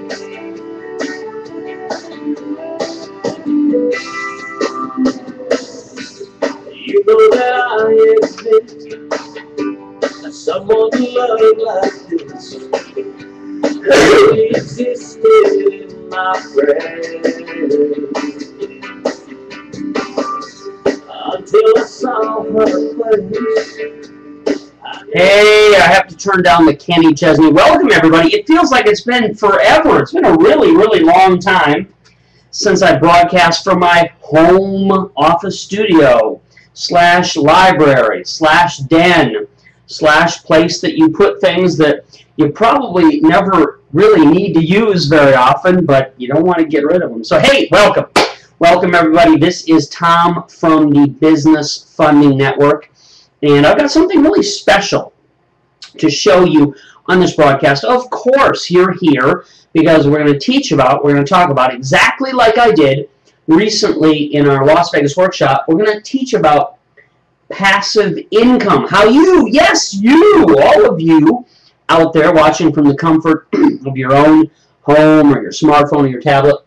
You know that I exist, as someone who loved like this only existed in my friend. Until I saw her place. Hey, I have to turn down the Kenny Chesney. Welcome, everybody. It feels like it's been forever. It's been a really, really long time since I broadcast from my home office studio / library / den / place that you put things that you probably never really need to use very often, but you don't want to get rid of them. So, hey, welcome. Welcome, everybody. This is Tom from the Business Funding Network, and I've got something really special to show you on this broadcast. Of course, you're here because we're going to talk about exactly like I did recently in our Las Vegas workshop. We're going to teach about passive income. How you, yes, you, all of you out there watching from the comfort of your own home or your smartphone or your tablet,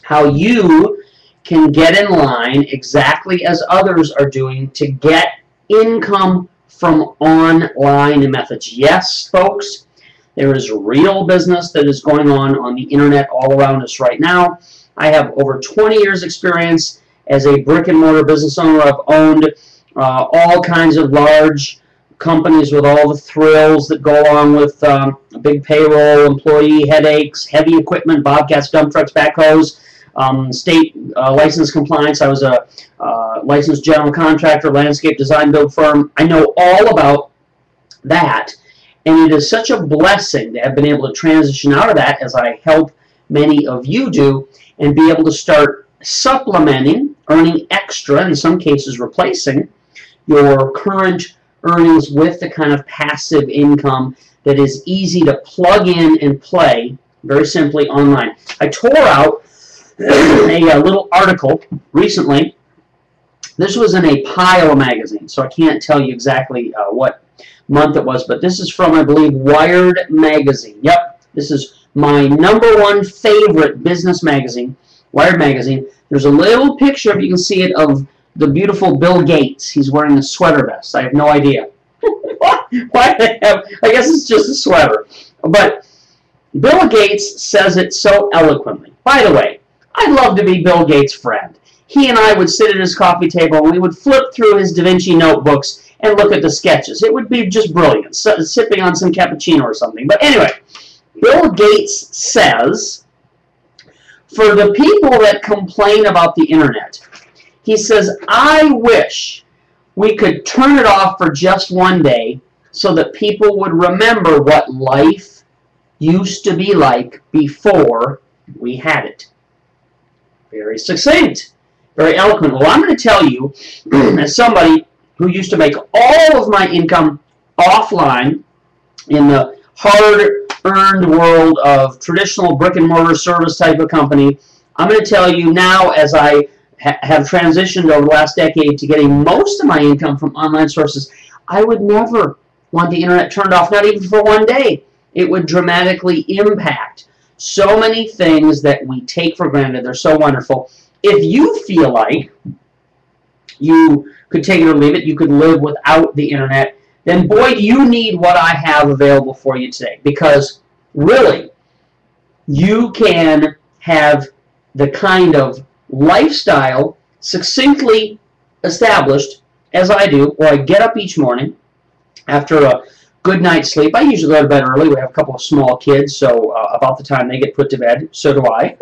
how you can get in line exactly as others are doing to get income from online methods. Yes, folks, there is real business that is going on the internet all around us right now. I have over 20 years experience as a brick-and-mortar business owner. I've owned all kinds of large companies with all the thrills that go along with a big payroll, employee headaches, heavy equipment, bobcats, dump trucks, backhoes, state license compliance. I was a licensed general contractor, landscape design build firm. I know all about that, and it is such a blessing to have been able to transition out of that, as I help many of you do, and be able to start supplementing, earning extra, in some cases replacing, your current earnings with the kind of passive income that is easy to plug in and play very simply online. I tore out a little article recently. This was in a Pile magazine, so I can't tell you exactly what month it was, but this is from, I believe, Wired magazine. Yep, this is my #1 favorite business magazine, Wired magazine. There's a little picture, if you can see it, of the beautiful Bill Gates. He's wearing a sweater vest. I have no idea. Why they have, I guess it's just a sweater. But Bill Gates says it so eloquently. By the way, I'd love to be Bill Gates' friend. He and I would sit at his coffee table and we would flip through his Da Vinci notebooks and look at the sketches. It would be just brilliant, sipping on some cappuccino or something. But anyway, Bill Gates says, for the people that complain about the internet, he says, I wish we could turn it off for just one day so that people would remember what life used to be like before we had it. Very succinct, very eloquent. Well, I'm going to tell you, as somebody who used to make all of my income offline in the hard-earned world of traditional brick-and-mortar service type of company, I'm going to tell you now, as I have transitioned over the last decade to getting most of my income from online sources, I would never want the internet turned off, not even for one day. It would dramatically impact so many things that we take for granted. They're so wonderful. If you feel like you could take it or leave it, you could live without the internet, then boy, do you need what I have available for you today. Because really, you can have the kind of lifestyle succinctly established as I do, where I get up each morning after a good night's sleep. I usually go to bed early. We have a couple of small kids, so about the time they get put to bed, so do I.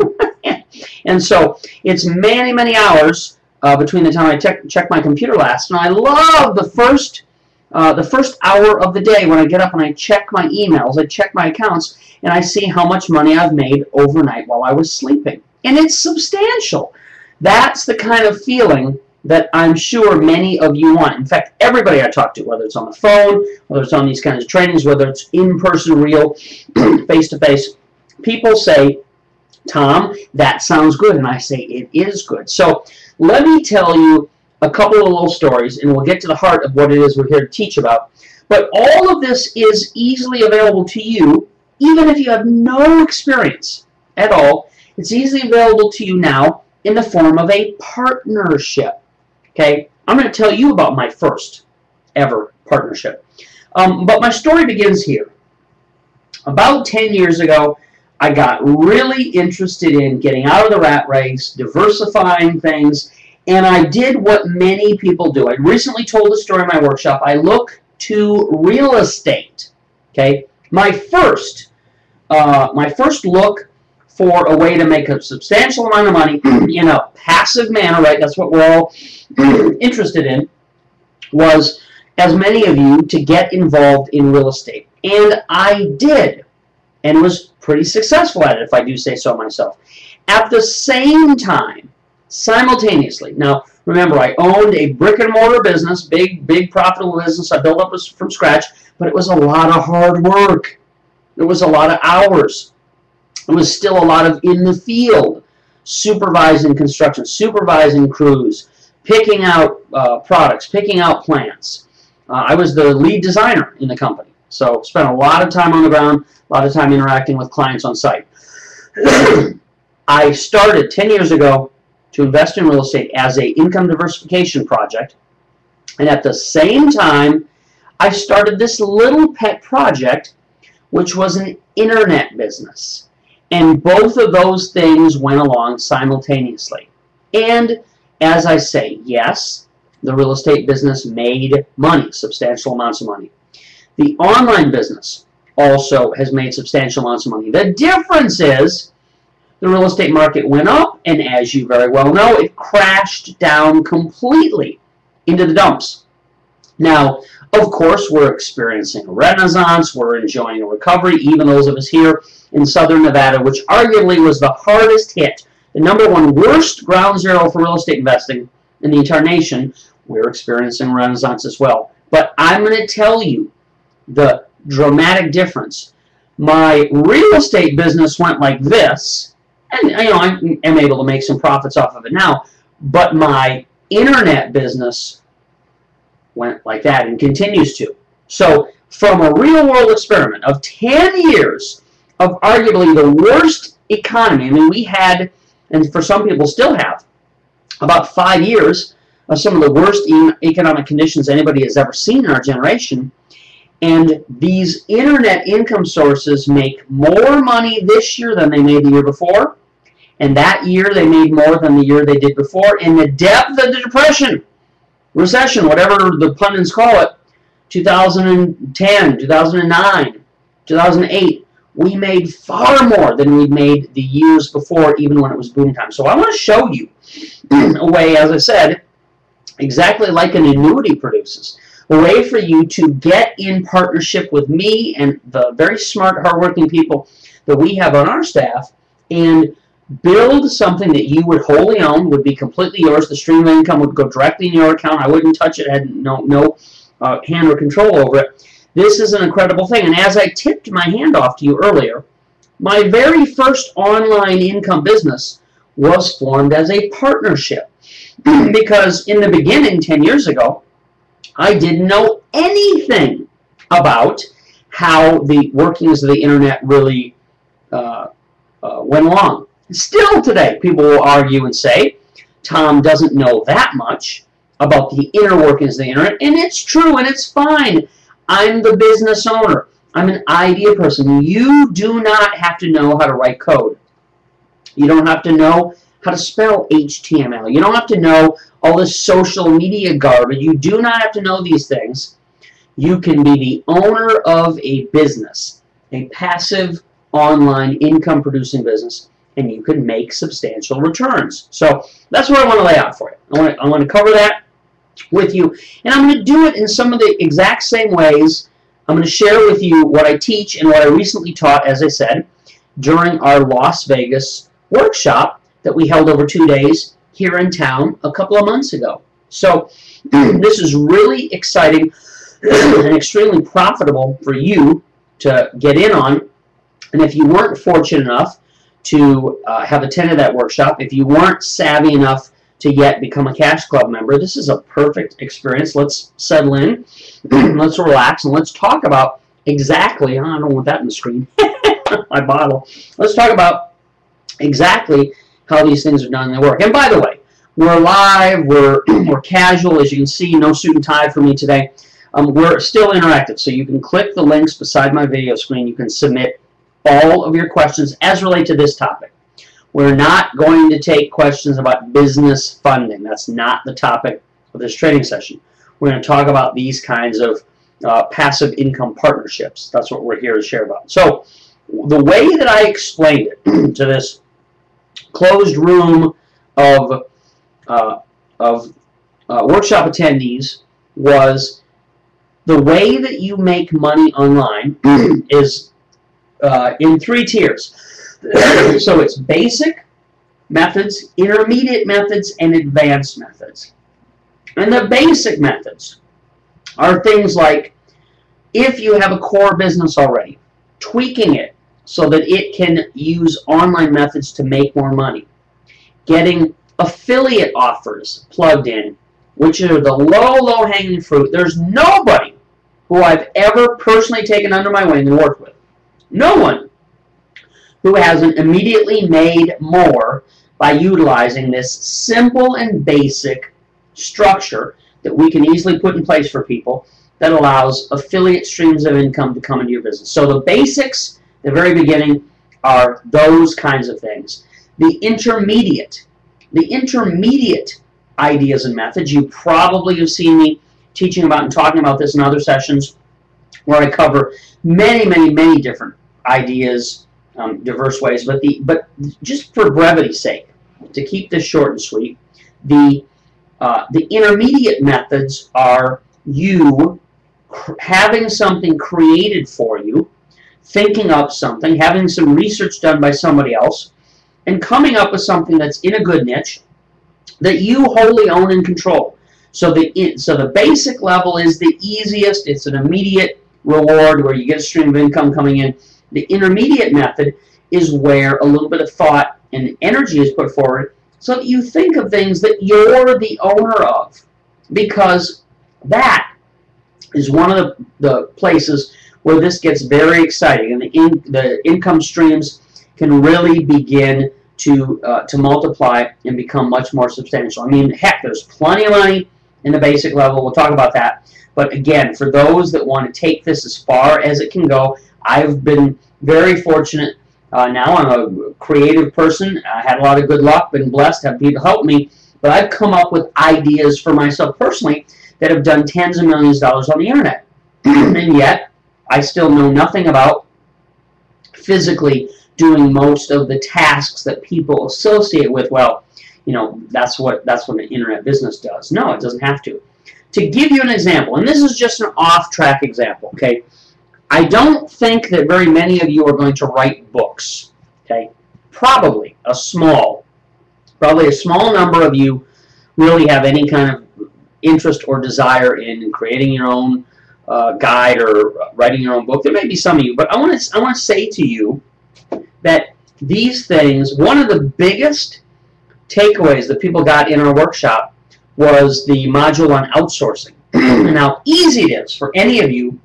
And so it's many, many hours between the time I check my computer last, and I love the first hour of the day when I get up and I check my emails, I check my accounts, and I see how much money I've made overnight while I was sleeping. And it's substantial. That's the kind of feeling that I'm sure many of you want. In fact, everybody I talk to, whether it's on the phone, whether it's on these kinds of trainings, whether it's in-person, real, face-to-face, people say, Tom, that sounds good. And I say, it is good. So let me tell you a couple of little stories, and we'll get to the heart of what it is we're here to teach about. But all of this is easily available to you even if you have no experience at all, it's easily available to you now in the form of a partnership. Okay, I'm going to tell you about my first ever partnership. But my story begins here. About 10 years ago, I got really interested in getting out of the rat race, diversifying things, and I did what many people do. I recently told the story in my workshop. I look to real estate. Okay, my first look for a way to make a substantial amount of money in a passive manner, right? That's what we're all interested in, was, as many of you, to get involved in real estate. And I did, and was pretty successful at it, if I do say so myself. At the same time, simultaneously, now remember, I owned a brick and mortar business, big profitable business. I built up from scratch, but it was a lot of hard work. It was a lot of hours. It was still a lot of in the field, supervising construction, supervising crews, picking out products, picking out plants. I was the lead designer in the company, so spent a lot of time on the ground, a lot of time interacting with clients on site. I started 10 years ago to invest in real estate as an income diversification project, and at the same time, I started this little pet project, which was an internet business. And both of those things went along simultaneously. And as I say, yes, the real estate business made money, substantial amounts of money. The online business also has made substantial amounts of money. The difference is the real estate market went up, and as you very well know, it crashed down completely into the dumps. Now, of course, we're experiencing a renaissance. We're enjoying a recovery, even those of us here in southern Nevada, which arguably was the hardest hit, the #1 worst ground zero for real estate investing in the entire nation. We're experiencing a renaissance as well. But I'm going to tell you the dramatic difference. My real estate business went like this, and I am able to make some profits off of it now, but my internet business went like that and continues to. So from a real-world experiment of 10 years of arguably the worst economy, I mean, we had, and for some people still have, about 5 years of some of the worst economic conditions anybody has ever seen in our generation, and these internet income sources make more money this year than they made the year before, and that year they made more than the year they did before. In the depth of the depression, recession, whatever the pundits call it, 2010, 2009, 2008, we made far more than we made the years before, even when it was boom time. So I want to show you a way, as I said, exactly like an annuity produces, a way for you to get in partnership with me and the very smart, hardworking people that we have on our staff and build something that you would wholly own, would be completely yours. The stream of income would go directly in your account. I wouldn't touch it. I had no hand or control over it. This is an incredible thing. And as I tipped my hand off to you earlier, my very first online income business was formed as a partnership. Because in the beginning, 10 years ago, I didn't know anything about how the workings of the internet really went along. Still today, people will argue and say, Tom doesn't know that much about the inner workings of the internet, and it's true, and it's fine. I'm the business owner. I'm an idea person. You do not have to know how to write code. You don't have to know how to spell HTML. You don't have to know all this social media garbage. You do not have to know these things. You can be the owner of a business, a passive online income producing business, and you can make substantial returns. So that's what I want to lay out for you. I want to cover that with you, and I'm going to do it in some of the exact same ways. I'm going to share with you what I teach and what I recently taught, as I said, during our Las Vegas workshop that we held over 2 days here in town a couple of months ago. So this is really exciting and extremely profitable for you to get in on. And if you weren't fortunate enough to have attended that workshop, if you weren't savvy enough to yet become a Cash Club member, this is a perfect experience. Let's settle in, let's relax, and let's talk about exactly, I don't want that on the screen, my bottle. Let's talk about exactly how these things are done in the work. And by the way, we're live, we're casual, as you can see, no suit and tie for me today. We're still interactive, so you can click the links beside my video screen. You can submit all of your questions as relate to this topic. We're not going to take questions about business funding. That's not the topic of this training session. We're going to talk about these kinds of passive income partnerships. That's what we're here to share about. So the way that I explained it to this closed room of workshop attendees was the way that you make money online is in 3 tiers. So it's basic methods, intermediate methods, and advanced methods. And the basic methods are things like, if you have a core business already, tweaking it so that it can use online methods to make more money, getting affiliate offers plugged in, which are the low-hanging fruit. There's nobody who I've ever personally taken under my wing and worked with, no one who hasn't immediately made more by utilizing this simple and basic structure that we can easily put in place for people that allows affiliate streams of income to come into your business. So the basics, the very beginning, are those kinds of things. The intermediate ideas and methods, you probably have seen me teaching about and talking about this in other sessions where I cover many different ideas, diverse ways, but just for brevity's sake, to keep this short and sweet, the intermediate methods are you having something created for you, thinking up something, having some research done by somebody else, and coming up with something that's in a good niche that you wholly own and control. So the basic level is the easiest. It's an immediate reward where you get a stream of income coming in. The intermediate method is where a little bit of thought and energy is put forward so that you think of things that you're the owner of, because that is one of the places where this gets very exciting, and the income streams can really begin to multiply and become much more substantial. I mean, heck, there's plenty of money in the basic level. We'll talk about that. But again, for those that want to take this as far as it can go, I've been very fortunate. Now I'm a creative person. I had a lot of good luck, been blessed, have people help me. But I've come up with ideas for myself personally that have done tens of millions of dollars on the internet. And yet, I still know nothing about physically doing most of the tasks that people associate with, well, you know, that's what an internet business does. No, it doesn't have to. To give you an example, and this is just an off-track example, okay? I don't think that very many of you are going to write books, okay? Probably a small number of you really have any kind of interest or desire in creating your own guide or writing your own book. There may be some of you, but I want to say to you that these things, one of the biggest takeaways that people got in our workshop was the module on outsourcing. And how easy it is for any of you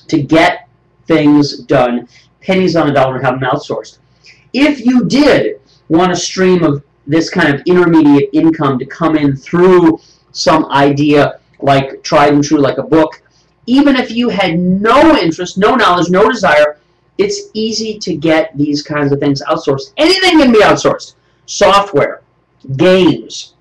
to get things done, pennies on a dollar, and have them outsourced. If you did want a stream of this kind of intermediate income to come in through some idea like tried and true, like a book, even if you had no interest, no knowledge, no desire, it's easy to get these kinds of things outsourced. Anything can be outsourced. Software, games,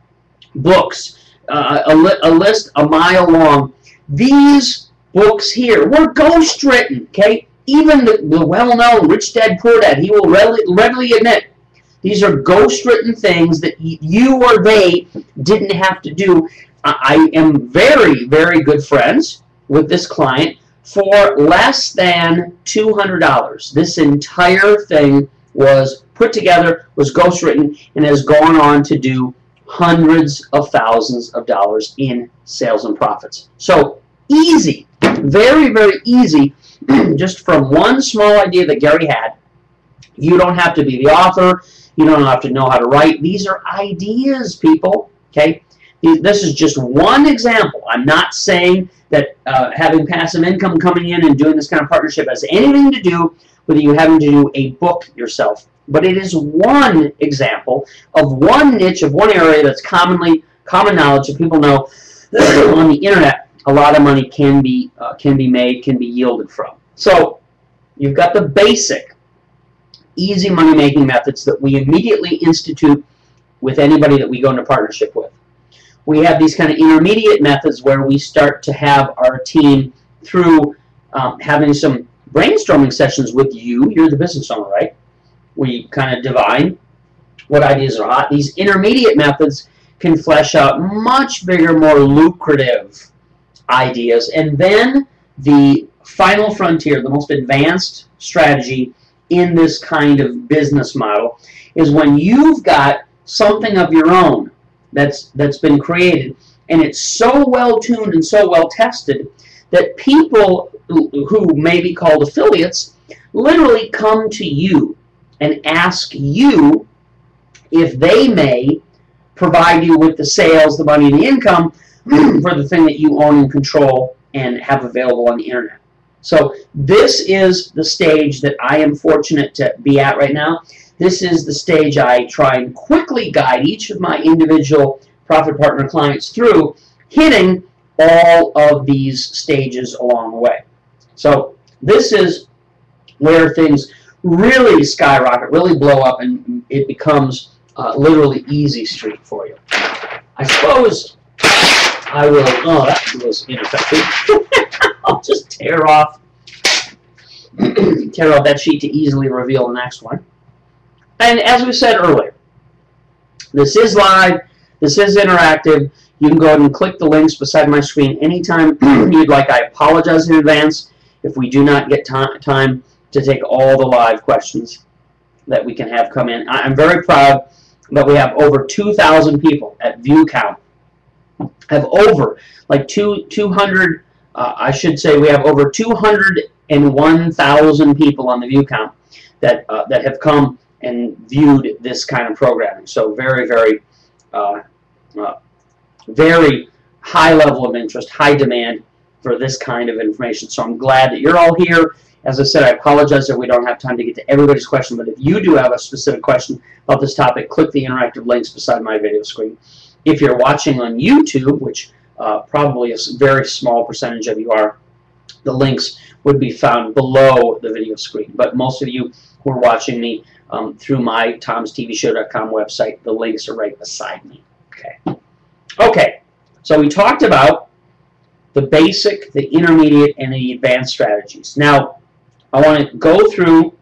books, a list a mile long. These books here were ghostwritten, okay? Even the well-known Rich Dad Poor Dad, he will readily admit, these are ghostwritten things that you or they didn't have to do. I am very good friends with this client for less than $200. This entire thing was put together, was ghostwritten, and has gone on to do hundreds of thousands of dollars in sales and profits. So easy, very easy, just from one small idea that Gary had. You don't have to be the author. You don't have to know how to write. These are ideas, people. Okay? This is just one example. I'm not saying that having passive income coming in and doing this kind of partnership has anything to do with you having to do a book yourself. But it is one example of one niche, of one area that's common knowledge that people know on the internet. A lot of money can be made, can be yielded from. So you've got the basic, easy money-making methods that we immediately institute with anybody that we go into partnership with. We have these kind of intermediate methods where we start to have our team through having some brainstorming sessions with you. You're the business owner, right? We kind of divine what ideas are hot. These intermediate methods can flesh out much bigger, more lucrative ideas. And then the final frontier, the most advanced strategy in this kind of business model is when you've got something of your own that's been created, and it's so well tuned and so well tested that people who may be called affiliates literally come to you and ask you if they may provide you with the sales, the money, and the income for the thing that you own and control and have available on the internet. So this is the stage that I am fortunate to be at right now. This is the stage I try and quickly guide each of my individual Profit Partner clients through, hitting all of these stages along the way. So this is where things really skyrocket, really blow up, and it becomes literally easy street for you. I suppose I will, oh, that was ineffective. I'll just tear off that sheet to easily reveal the next one. And as we said earlier, this is live, this is interactive. You can go ahead and click the links beside my screen anytime you'd like. I apologize in advance if we do not get time to take all the live questions that we can have come in. I'm very proud that we have over 2,000 people at view count. Have over like 200, I should say we have over 201,000 people on the view count that have come and viewed this kind of programming. So very, very, very high level of interest, high demand for this kind of information. So I'm glad that you're all here. As I said, I apologize that we don't have time to get to everybody's question, but if you do have a specific question about this topic, click the interactive links beside my video screen. If you're watching on YouTube, which probably a very small percentage of you are, the links would be found below the video screen. But most of you who are watching me through my tomstvshow.com website, the links are right beside me. Okay, so we talked about the basic, the intermediate, and the advanced strategies. Now, I want to go through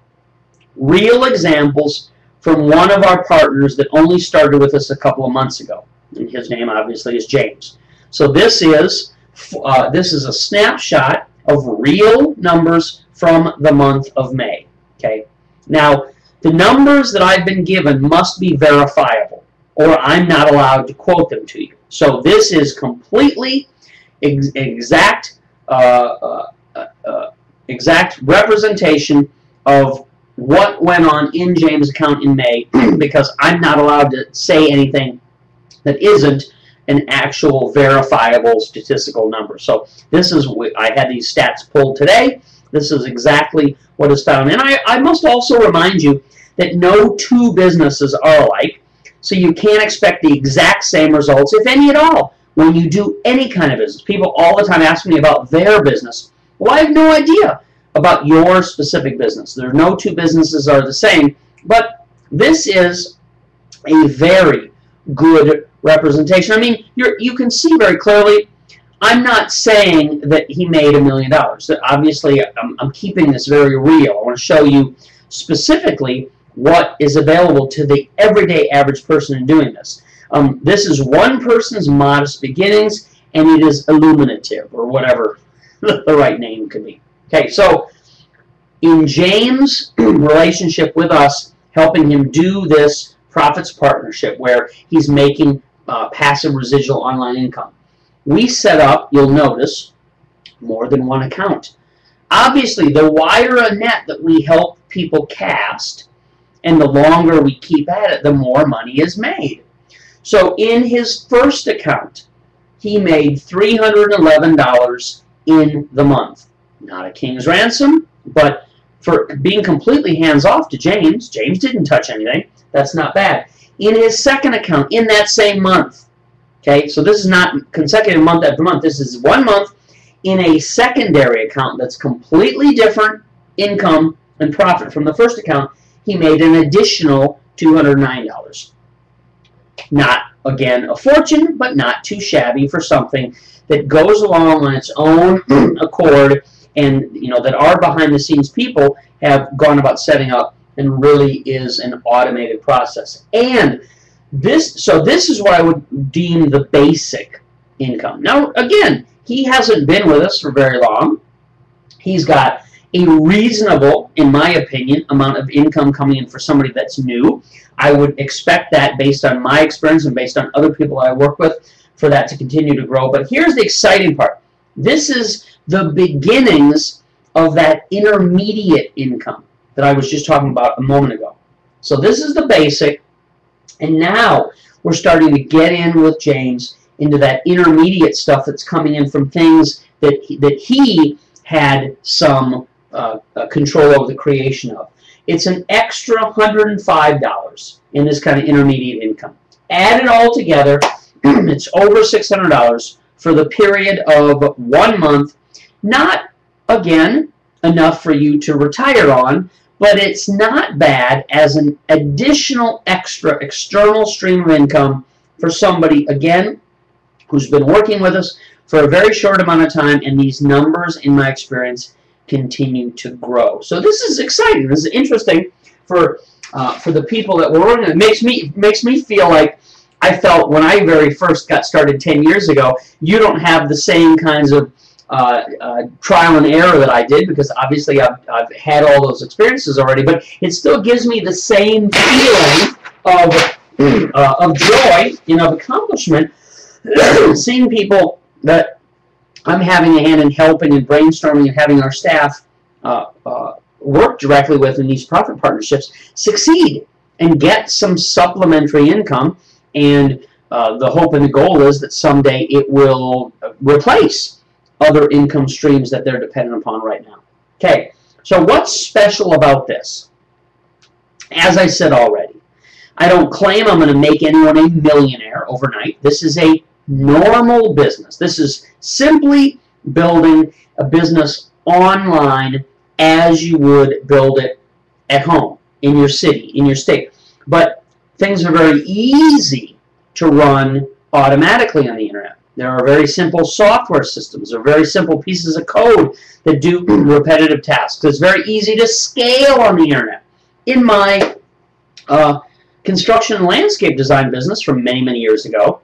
real examples from one of our partners that only started with us a couple of months ago. And his name, obviously, is James. So this is a snapshot of real numbers from the month of May. Okay. Now, the numbers that I've been given must be verifiable, or I'm not allowed to quote them to you. So this is completely exact representation of what went on in James' account in May, because I'm not allowed to say anything that isn't an actual verifiable statistical number. So this is, I had these stats pulled today. This is exactly what is found. And I must also remind you that no two businesses are alike, so you can't expect the exact same results, if any at all, when you do any kind of business. People all the time ask me about their business. Well, I have no idea about your specific business. There are no two businesses are the same, but this is a very good representation. I mean, you can see very clearly, I'm not saying that he made $1 million. Obviously, I'm keeping this very real. I want to show you specifically what is available to the everyday average person in doing this. This is one person's modest beginnings, and it is illuminative, or whatever the right name could be. Okay, so in James' relationship with us, helping him do this Profits Partnership, where he's making passive residual online income, we set up, you'll notice, more than one account. Obviously, the wider a net that we help people cast, and the longer we keep at it, the more money is made. So in his first account, he made $311 in the month. Not a king's ransom, but for being completely hands-off to James. James didn't touch anything. That's not bad. In his second account, in that same month, okay, so this is not consecutive month after month. This is 1 month in a secondary account that's completely different income and profit from the first account. He made an additional $209. Not, again, a fortune, but not too shabby for something that goes along on its own accord, and that our behind-the-scenes people have gone about setting up, and really is an automated process. And this is what I would deem the basic income. Now, again, he hasn't been with us for very long. He's got a reasonable, in my opinion, amount of income coming in for somebody that's new. I would expect that, based on my experience and based on other people I work with, for that to continue to grow. But here's the exciting part. This is the beginnings of that intermediate income that I was just talking about a moment ago. So this is the basic, and now we're starting to get in with James into that intermediate stuff that's coming in from things that he had some control over the creation of. It's an extra $105 in this kind of intermediate income. Add it all together, it's over $600 for the period of 1 month. Not, again, enough for you to retire on, but it's not bad as an additional extra external stream of income for somebody, again, who's been working with us for a very short amount of time, and these numbers, in my experience, continue to grow. So this is exciting. This is interesting for the people that we're working with. It makes me feel like I felt when I very first got started 10 years ago. You don't have the same kinds of trial and error that I did, because obviously I've had all those experiences already, but it still gives me the same feeling of joy, of accomplishment, seeing people that I'm having a hand in helping and brainstorming and having our staff work directly with in these profit partnerships succeed and get some supplementary income. And the hope and the goal is that someday it will replace other income streams that they're dependent upon right now. Okay, so what's special about this? As I said already, I don't claim I'm going to make anyone a millionaire overnight. This is a normal business. This is simply building a business online as you would build it at home, in your city, in your state. But things are very easy to run automatically on the internet. There are very simple software systems. There are very simple pieces of code that do repetitive tasks. It's very easy to scale on the internet. In my construction and landscape design business from many, many years ago,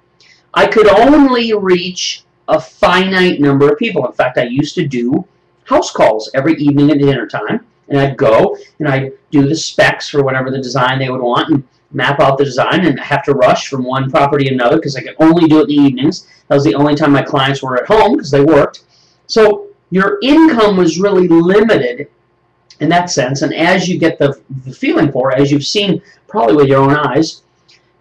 I could only reach a finite number of people. In fact, I used to do house calls every evening at dinner time, and I'd go and I'd do the specs for whatever the design they would want and map out the design, and have to rush from one property to another because I could only do it in the evenings. That was the only time my clients were at home because they worked. So your income was really limited in that sense, and as you get the feeling for it, as you've seen probably with your own eyes,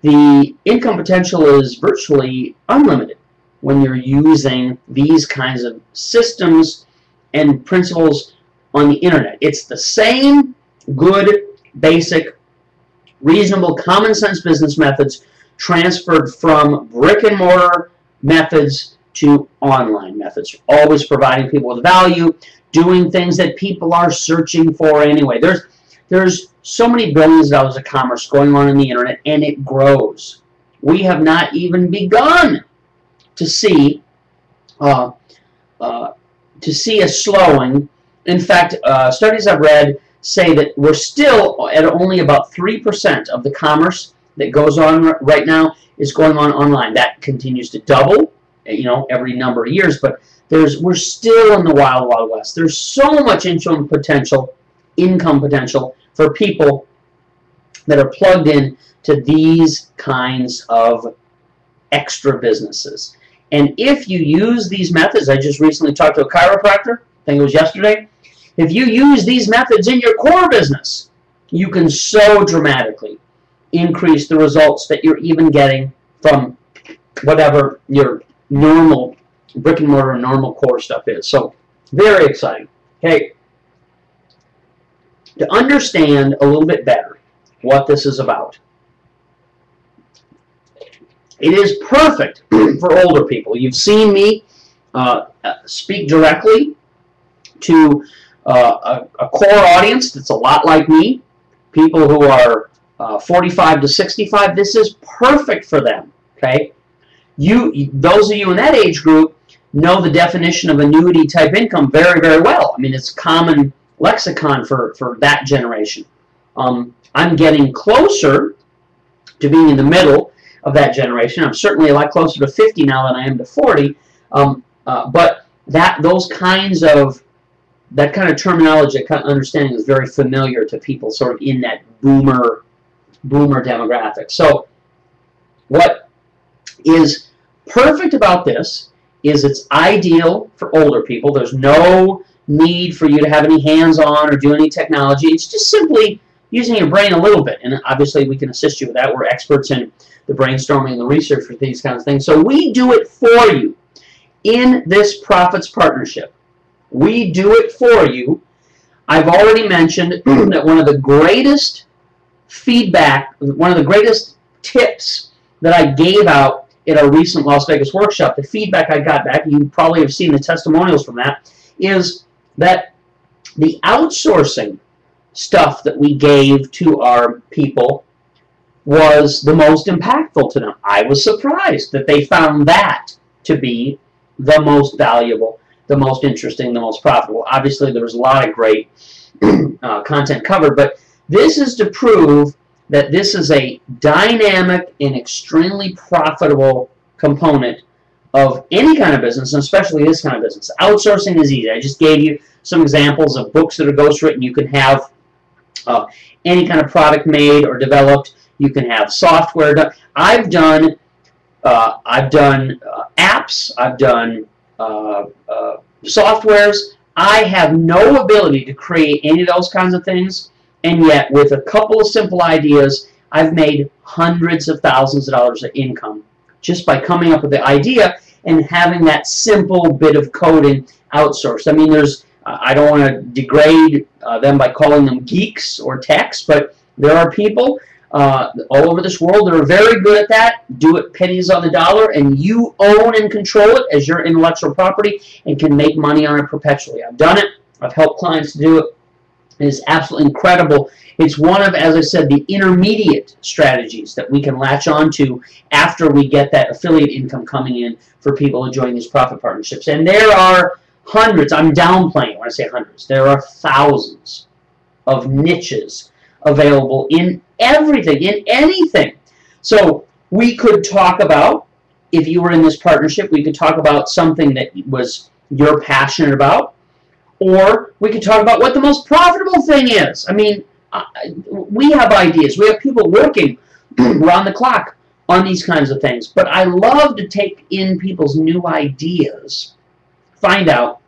the income potential is virtually unlimited when you're using these kinds of systems and principles on the internet. It's the same good, basic, reasonable, common sense business methods transferred from brick and mortar methods to online methods, always providing people with value, doing things that people are searching for anyway. There's so many billions of dollars of commerce going on in the internet, and it grows. We have not even begun to see a slowing. In fact, studies I've read say that we're still at only about 3% of the commerce that goes on right now is going on online. That continues to double, every number of years, but we're still in the wild, wild west. There's so much income potential for people that are plugged in to these kinds of extra businesses. And if you use these methods, I just recently talked to a chiropractor, I think it was yesterday. If you use these methods in your core business, you can so dramatically increase the results that you're even getting from whatever your normal brick and mortar and normal core stuff is. So very exciting. Okay. to understand a little bit better what this is about. It is perfect for older people. You've seen me speak directly to a core audience that's a lot like me, people who are 45 to 65. This is perfect for them. Okay, those of you in that age group know the definition of annuity type income very, very well. I mean, it's common lexicon for that generation. I'm getting closer to being in the middle of that generation. I'm certainly a lot closer to 50 now than I am to 40. But that kind of terminology, that kind of understanding is very familiar to people sort of in that boomer demographic. So what is perfect about this is it's ideal for older people. There's no need for you to have any hands-on or do any technology. It's just simply using your brain a little bit, and obviously we can assist you with that. We're experts in the brainstorming and the research for these kinds of things. So we do it for you in this Profits Partnership. We do it for you. I've already mentioned that one of the greatest feedback, one of the greatest tips that I gave out at our recent Las Vegas workshop, the feedback I got back, you probably have seen the testimonials from that, is that the outsourcing stuff that we gave to our people was the most impactful to them. I was surprised that they found that to be the most valuable, the most interesting, the most profitable. Obviously, there was a lot of great content covered, but this is to prove that this is a dynamic and extremely profitable component of any kind of business, and especially this kind of business. Outsourcing is easy. I just gave you some examples of books that are ghostwritten. You can have any kind of product made or developed. You can have software done. I've done apps. I've done softwares. I have no ability to create any of those kinds of things, and yet with a couple of simple ideas, I've made hundreds of thousands of dollars of income just by coming up with the idea and having that simple bit of coding outsourced. I mean, I don't want to degrade them by calling them geeks or techs, but there are people all over this world that are very good at that, do it pennies on the dollar, and you own and control it as your intellectual property and can make money on it perpetually. I've done it. I've helped clients to do it. It is absolutely incredible. It's one of, as I said, the intermediate strategies that we can latch onto after we get that affiliate income coming in for people who join these profit partnerships. And there are hundreds. I'm downplaying when I say hundreds. There are thousands of niches available in everything, in anything. So we could talk about, if you were in this partnership, we could talk about something that you're passionate about, or we could talk about what the most profitable thing is. I mean, we have ideas. We have people working around the clock on these kinds of things. But I love to take in people's new ideas, find out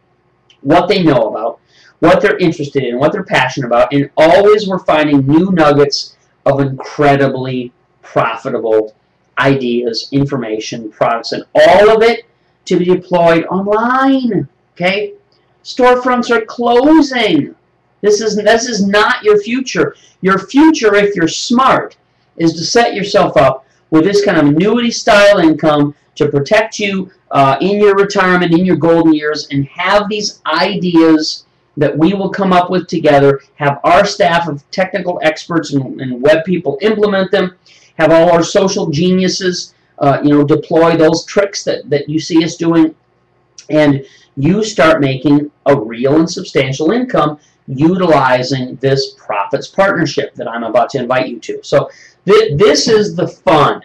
what they know about, what they're interested in, what they're passionate about, and always we're finding new nuggets of incredibly profitable ideas, information, products, and all of it to be deployed online. Okay? Storefronts are closing. This is not your future. Your future, if you're smart, is to set yourself up with this kind of annuity-style income to protect you in your retirement, in your golden years, and have these ideas that we will come up with together, have our staff of technical experts and web people implement them, have all our social geniuses deploy those tricks that you see us doing, and you start making a real and substantial income utilizing this Profits Partnership that I'm about to invite you to. So this is the fun.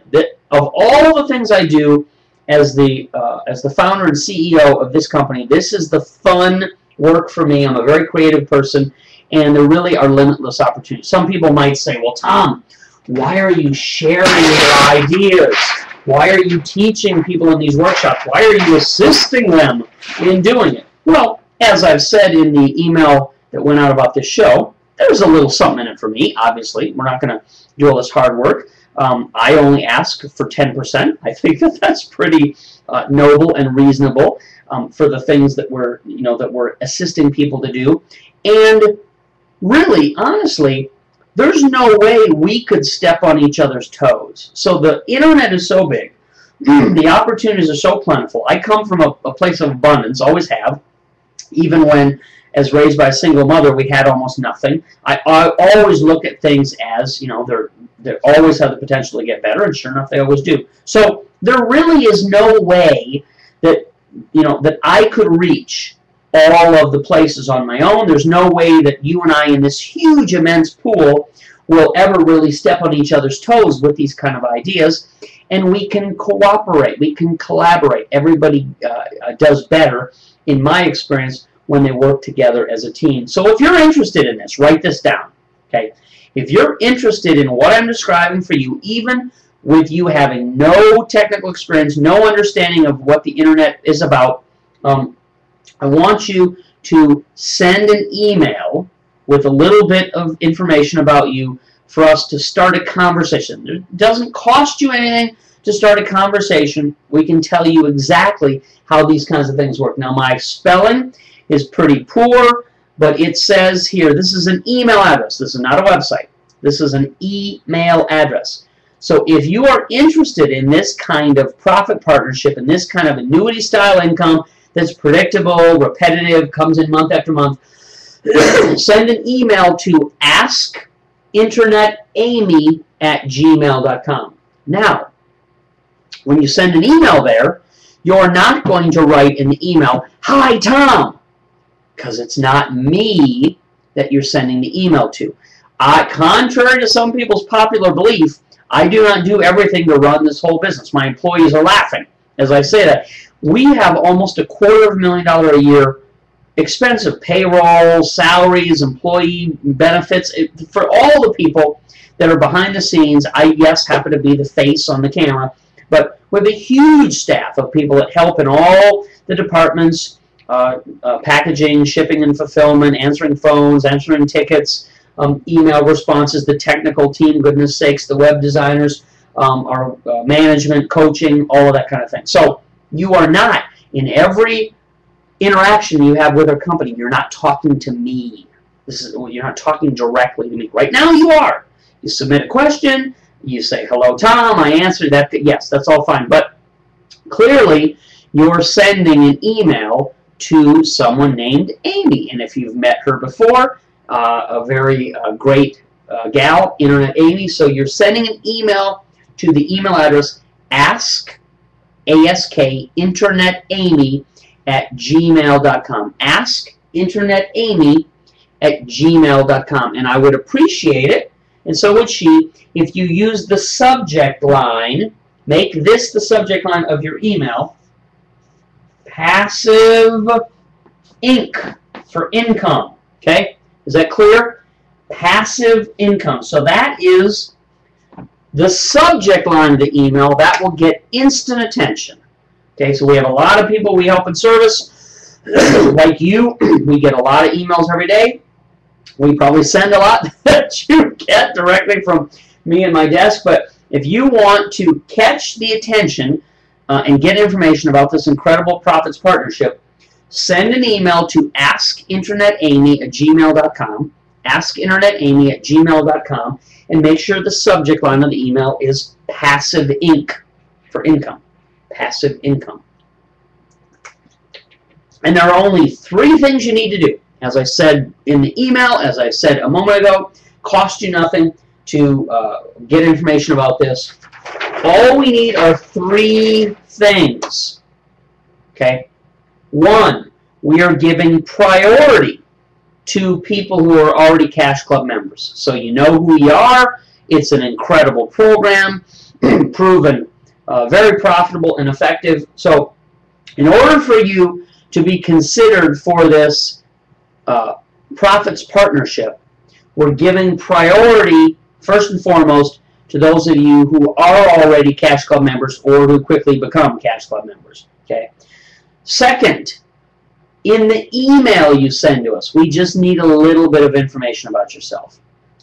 Of all the things I do as the founder and CEO of this company, this is the fun work for me. I'm a very creative person, and there really are limitless opportunities. Some people might say, well, Tom, why are you sharing your ideas? Why are you teaching people in these workshops? Why are you assisting them in doing it? Well, as I've said in the email that went out about this show, there's a little something in it for me, obviously. We're not going to do all this hard work. I only ask for 10%. I think that's pretty noble and reasonable for the things that we're assisting people to do. And really, honestly, there's no way we could step on each other's toes. So the internet is so big. The opportunities are so plentiful. I come from a place of abundance, always have, even when, as raised by a single mother, we had almost nothing. I always look at things as, you know, they always have the potential to get better, and sure enough, they always do. So there really is no way that, you know, that I could reach all of the places on my own. There's no way that you and I in this huge, immense pool will ever really step on each other's toes with these kind of ideas. And we can cooperate. We can collaborate. Everybody does better, in my experience, when they work together as a team. So if you're interested in this, write this down. Okay? If you're interested in what I'm describing for you, even with you having no technical experience, no understanding of what the internet is about, I want you to send an email with a little bit of information about you for us to start a conversation. It doesn't cost you anything to start a conversation. We can tell you exactly how these kinds of things work. Now, my spelling is pretty poor, but it says here, this is an email address. This is not a website. This is an email address. So if you are interested in this kind of profit partnership and this kind of annuity-style income that's predictable, repetitive, comes in month after month, send an email to askinternetamy@gmail.com. Now, when you send an email there, you're not going to write in the email, "Hi, Tom," because it's not me that you're sending the email to. Contrary to some people's popular belief, I do not do everything to run this whole business. My employees are laughing as I say that. We have almost $250,000 a year expensive payroll, salaries, employee benefits. For all the people that are behind the scenes, I, yes, happen to be the face on the camera, but we have a huge staff of people that help in all the departments, packaging, shipping and fulfillment, answering phones, answering tickets, email responses, the technical team, goodness sakes, the web designers, our management, coaching, all of that kind of thing. So you are not, in every interaction you have with our company, you're not talking to me. You're not talking directly to me. Right now you are. You submit a question, you say, "Hello, Tom," I answer that. Yes, that's all fine. But clearly you're sending an email to someone named Amy. And if you've met her before, a very great gal, Internet Amy. So you're sending an email to the email address askinternetamy@gmail.com. askinternetamy@gmail.com. And I would appreciate it, and so would she, if you use the subject line, make this the subject line of your email, Passive Inc. for income. Okay? Is that clear? Passive income. So that is the subject line of the email. That will get instant attention. Okay, so we have a lot of people we help and service, like you. We get a lot of emails every day. We probably send a lot that you get directly from me and my desk, but if you want to catch the attention and get information about this incredible Profits Partnership, send an email to askinternetamy@gmail.com, askinternetamy@gmail.com, and make sure the subject line of the email is Passive Inc. for income. Passive income. And there are only 3 things you need to do. As I said in the email, as I said a moment ago, cost you nothing to get information about this. All we need are 3 things. Okay? 1, we are giving priority to people who are already Cash Club members. So you know who we are. It's an incredible program, proven very profitable and effective. So in order for you to be considered for this Profits Partnership, we're giving priority, first and foremost, to those of you who are already Cash Club members or who quickly become Cash Club members. Okay. Second, in the email you send to us, we just need a little bit of information about yourself.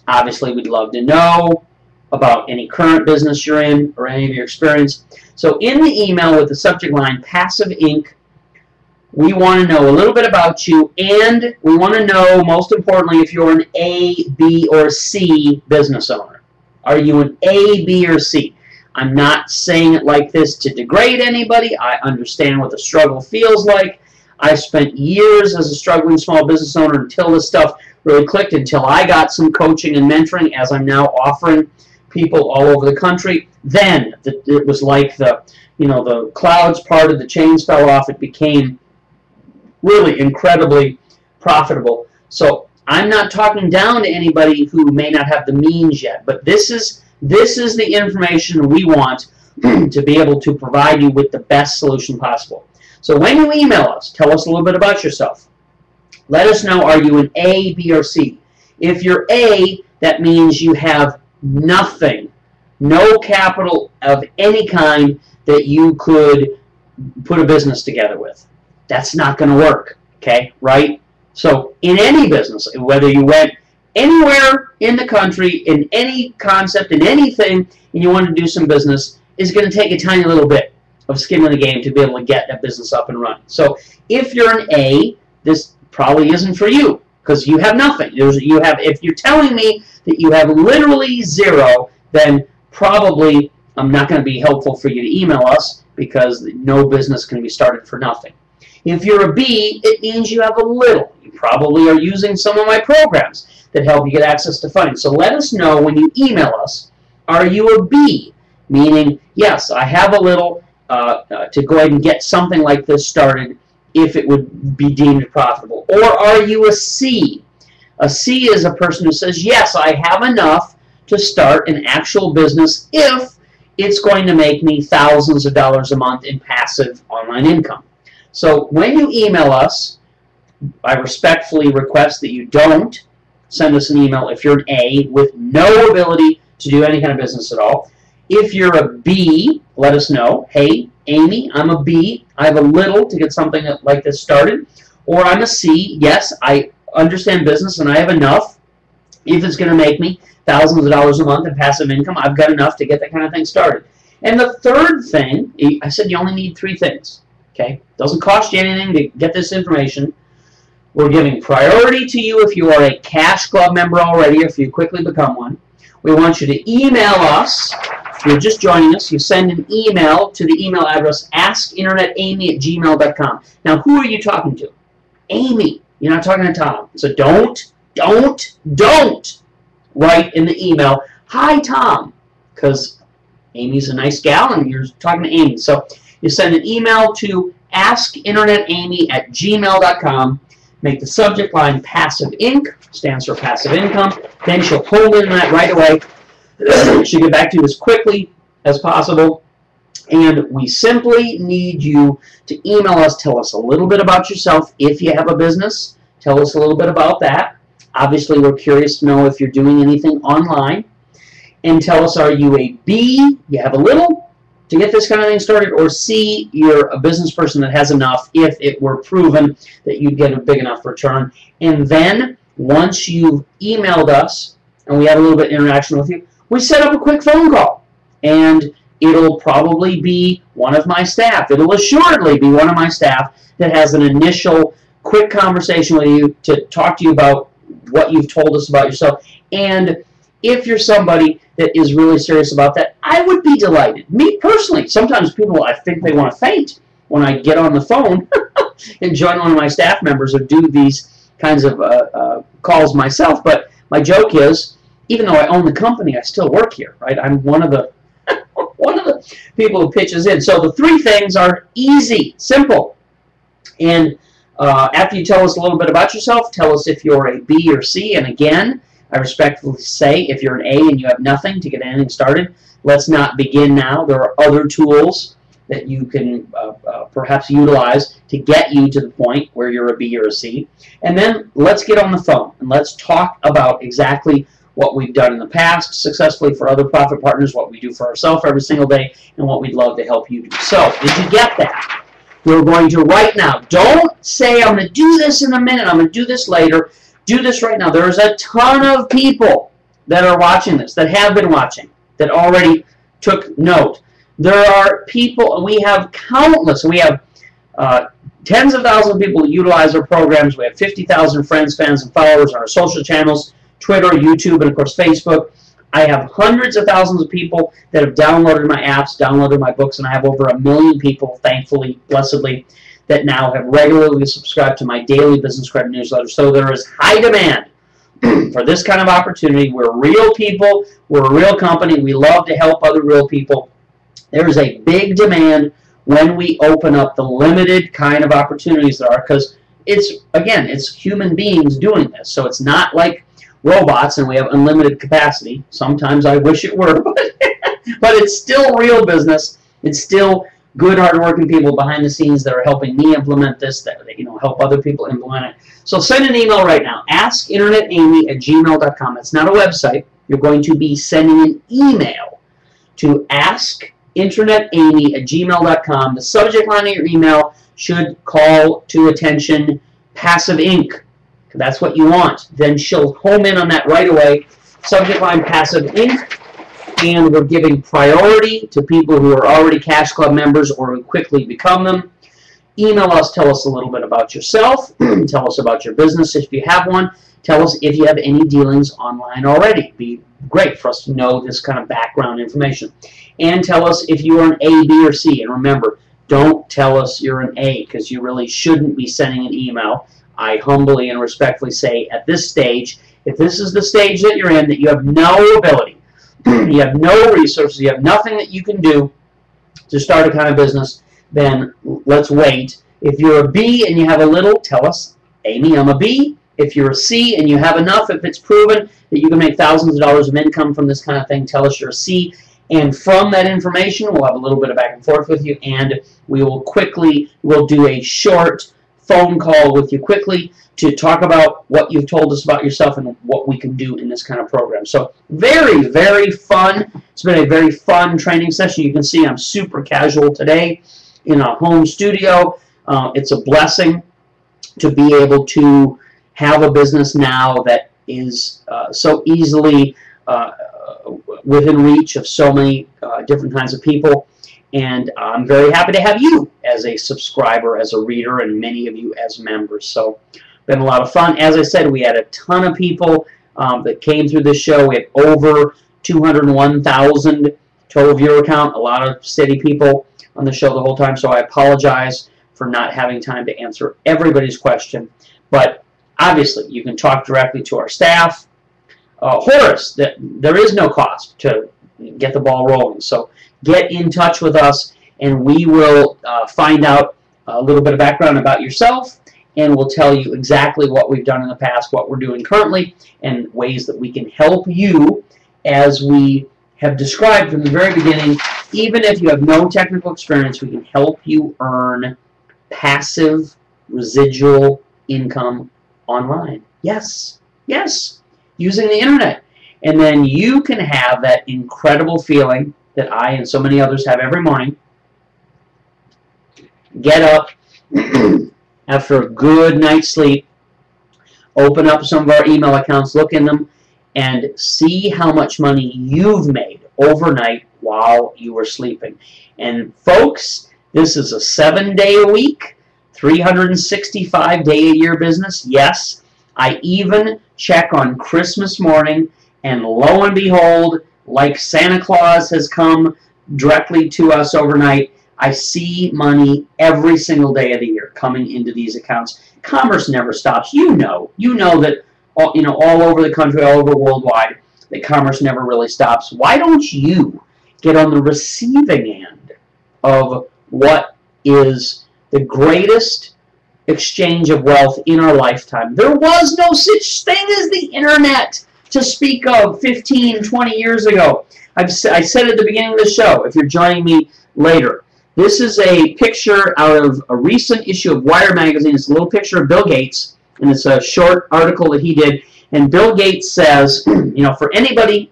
Obviously, we'd love to know about any current business you're in or any of your experience. So in the email with the subject line Passive Inc., We want to know a little bit about you, and we want to know, most importantly, if you're an A, B, or C business owner. Are you an A, B, or C? I'm not saying it like this to degrade anybody. I understand what the struggle feels like. I spent years as a struggling small business owner until this stuff really clicked, until I got some coaching and mentoring, as I'm now offering people all over the country. Then it was like the clouds parted, the chains fell off. It became really incredibly profitable. So I'm not talking down to anybody who may not have the means yet, but this is the information we want to be able to provide you with the best solution possible. So when you email us, tell us a little bit about yourself. Let us know, are you an A, B, or C? If you're A, that means you have nothing, no capital of any kind that you could put a business together with. That's not going to work, okay, right? So in any business, whether you went anywhere in the country, in any concept, in anything, and you want to do some business, is going to take a tiny little bit of skin in the game to be able to get that business up and running. So if you're an A, this probably isn't for you, because you have nothing. If you're telling me that you have literally zero, then probably I'm not going to be helpful for you to email us, because no business can be started for nothing. If you're a B, it means you have a little. You probably are using some of my programs that help you get access to funding. So let us know when you email us, are you a B? Meaning, yes, I have a little to go ahead and get something like this started if it would be deemed profitable. Or are you a C? A C is a person who says, yes, I have enough to start an actual business if it's going to make me thousands of dollars a month in passive online income. So when you email us, I respectfully request that you don't send us an email if you're an A with no ability to do any kind of business at all. If you're a B, let us know, hey, Amy, I'm a B. I have a little to get something like this started. Or I'm a C. Yes, I understand business and I have enough. If it's going to make me thousands of dollars a month in passive income, I've got enough to get that kind of thing started. And the third thing, I said you only need 3 things. Okay? Doesn't cost you anything to get this information. We're giving priority to you if you are a Cash Club member already, or if you quickly become one. We want you to email us. If you're just joining us, you send an email to the email address askinternetamy@gmail.com. Now, who are you talking to? Amy. You're not talking to Tom. So don't write in the email, hi, Tom, because Amy's a nice gal and you're talking to Amy. So you send an email to askinternetamy@gmail.com. Make the subject line Passive Inc. Stands for passive income. Then she'll hold in that right away. She'll get back to you as quickly as possible. And we simply need you to email us. Tell us a little bit about yourself. If you have a business, tell us a little bit about that. Obviously, we're curious to know if you're doing anything online. And tell us, are you a B, you have a little to get this kind of thing started, or C, you're a business person that has enough if it were proven that you'd get a big enough return. And then, once you've emailed us, and we have a little bit of interaction with you, we set up a quick phone call. And it'll probably be one of my staff. It'll assuredly be one of my staff that has an initial quick conversation with you to talk to you about what you've told us about yourself. And if you're somebody that is really serious about that, I would be delighted. Me personally, sometimes people, I think they want to faint when I get on the phone and join one of my staff members or do these kinds of calls myself. But my joke is, even though I own the company, I still work here, right? I'm one of the people who pitches in. So the 3 things are easy, simple. And after you tell us a little bit about yourself, tell us if you're a B or C. And again, I respectfully say, if you're an A and you have nothing to get anything started, let's not begin now. There are other tools that you can perhaps utilize to get you to the point where you're a B or a C. And then let's get on the phone and let's talk about exactly what we've done in the past successfully for other profit partners, what we do for ourselves every single day, and what we'd love to help you do. So, did you get that? We're going to right now. Don't say, I'm going to do this in a minute, I'm going to do this later. Do this right now. There's a ton of people that are watching this, that have been watching, that already took note. There are people, we have countless, we have Tens of thousands of people utilize our programs. We have 50,000 friends, fans, and followers on our social channels, Twitter, YouTube, and, of course, Facebook. I have hundreds of thousands of people that have downloaded my apps, downloaded my books, and I have over 1 million people, thankfully, blessedly, that now have regularly subscribed to my daily business credit newsletter. So there is high demand for this kind of opportunity. We're real people. We're a real company. We love to help other real people. There is a big demand when we open up the limited kind of opportunities there are, because it's, again, it's human beings doing this. So it's not like robots and we have unlimited capacity. Sometimes I wish it were, but it's still real business. It's still good, hardworking people behind the scenes that are helping me implement this, that help other people implement it. So send an email right now, askinternetamy@gmail.com. It's not a website. You're going to be sending an email to askinternetamy@gmail.com. The subject line of your email should call to attention Passive Inc. That's what you want. Then she'll home in on that right away. Subject line Passive Inc. And we're giving priority to people who are already Cash Club members or who quickly become them. Email us, tell us a little bit about yourself. Tell us about your business if you have one. Tell us if you have any dealings online already. It'd be great for us to know this kind of background information. And tell us if you are an A, B, or C. And remember, don't tell us you're an A, because you really shouldn't be sending an email. I humbly and respectfully say at this stage, if this is the stage that you're in, that you have no ability, you have no resources, you have nothing that you can do to start a kind of business, then let's wait. If you're a B and you have a little, tell us, Amy, I'm a B. If you're a C and you have enough, if it's proven that you can make thousands of dollars of income from this kind of thing, tell us you're a C. And from that information, we'll have a little bit of back and forth with you, and we'll do a short phone call with you quickly to talk about what you've told us about yourself and what we can do in this kind of program. So very, very fun. It's been a very fun training session. You can see I'm super casual today in a home studio. It's a blessing to be able to have a business now that is so easily within reach of so many different kinds of people. And I'm very happy to have you as a subscriber, as a reader, and many of you as members. So been a lot of fun. As I said, we had a ton of people that came through this show. We had over 201,000 total viewer count, a lot of steady people on the show the whole time. So I apologize for not having time to answer everybody's question. But obviously, you can talk directly to our staff. Horace, there is no cost to get the ball rolling. So get in touch with us, and we will find out a little bit of background about yourself, and we'll tell you exactly what we've done in the past, what we're doing currently, and ways that we can help you as we have described from the very beginning. Even if you have no technical experience, we can help you earn passive residual income online. Yes, yes, using the internet. And then you can have that incredible feeling that I and so many others have every morning. Get up after a good night's sleep, open up some of our email accounts, look in them, and see how much money you've made overnight while you were sleeping. And folks, this is a 7-day-a-week, 365-day-a-year business. Yes, I even check on Christmas morning, and lo and behold, like Santa Claus has come directly to us overnight, I see money every single day of the year coming into these accounts. Commerce never stops. You know that all over the country, all over worldwide, that commerce never really stops. Why don't you get on the receiving end of what is the greatest exchange of wealth in our lifetime? There was no such thing as the internet to speak of 15, 20 years ago. I said at the beginning of the show, if you're joining me later, this is a picture out of a recent issue of Wired magazine. It's a little picture of Bill Gates, and it's a short article that he did. And Bill Gates says, for anybody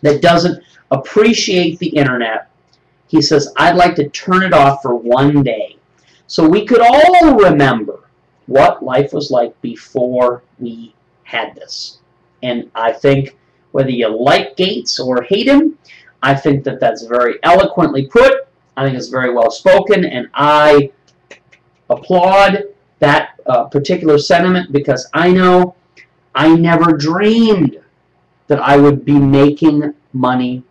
that doesn't appreciate the internet, he says, I'd like to turn it off for one day. So we could all remember what life was like before we had this. And I think whether you like Gates or hate him, I think that that's very eloquently put. I think it's very well spoken, and I applaud that particular sentiment, because I know I never dreamed that I would be making money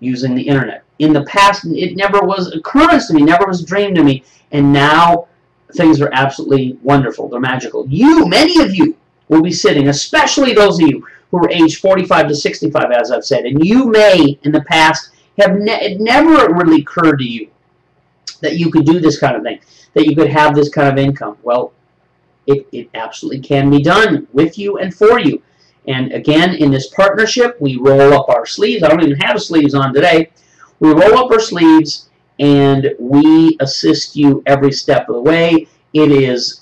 using the internet. In the past, it never was occurrence to me, never was dreamed to me, and now things are absolutely wonderful. They're magical. Many of you, will be sitting, especially those of you who are aged 45 to 65, as I've said, and you may, in the past, have it never really occurred to you that you could do this kind of thing, that you could have this kind of income. Well, it absolutely can be done with you and for you. And again, in this partnership, we roll up our sleeves. I don't even have sleeves on today. We roll up our sleeves and we assist you every step of the way. It is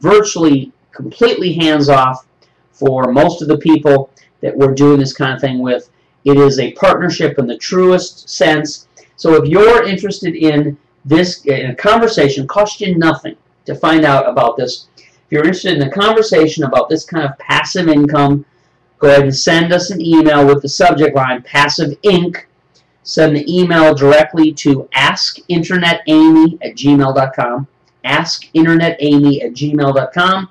virtually completely hands-off for most of the people that we're doing this kind of thing with. It is a partnership in the truest sense. So if you're interested in this, in a conversation, costs you nothing to find out about this. If you're interested in a conversation about this kind of passive income, go ahead and send us an email with the subject line Passive Inc. Send the email directly to askinternetamy@gmail.com. askinternetamy@gmail.com.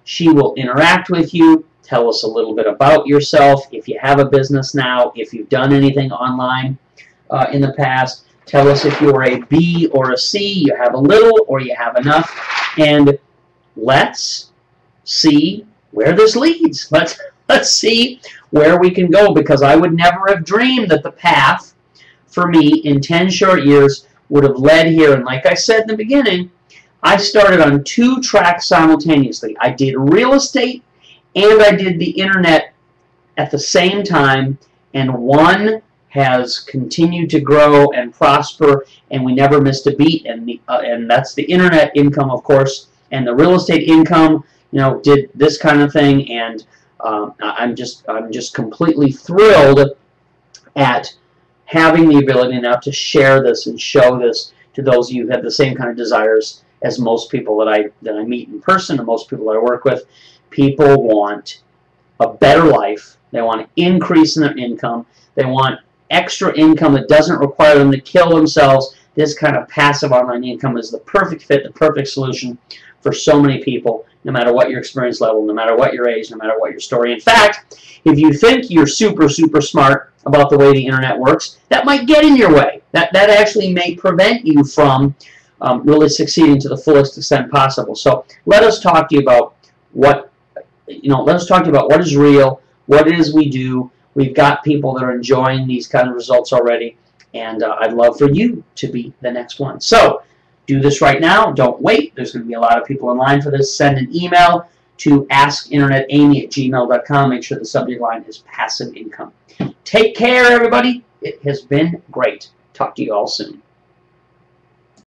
She will interact with you, tell us a little bit about yourself, if you have a business now, if you've done anything online in the past. Tell us if you're a B or a C, you have a little or you have enough, and let's see where this leads. Let's see where we can go, because I would never have dreamed that the path for me in 10 short years would have led here. And like I said in the beginning, I started on 2 tracks simultaneously. I did real estate and I did the internet at the same time, and one has continued to grow and prosper, and we never missed a beat. And that's the internet income, of course, and the real estate income. You know, did this kind of thing, and I'm just completely thrilled at having the ability now to share this and show this to those of you who have the same kind of desires as most people that I meet in person, and most people that I work with. People want a better life. They want an increase in their income. They want extra income that doesn't require them to kill themselves. This kind of passive online income is the perfect fit, the perfect solution for so many people, no matter what your experience level, no matter what your age, no matter what your story. In fact, if you think you're super, super smart about the way the internet works, that might get in your way. That actually may prevent you from really succeeding to the fullest extent possible. So let us talk to you about what is real, what it is we do. We've got people that are enjoying these kind of results already, and I'd love for you to be the next one. So do this right now. Don't wait. There's going to be a lot of people in line for this. Send an email to askinternetamy@gmail.com. Make sure the subject line is passive income. Take care, everybody. It has been great. Talk to you all soon.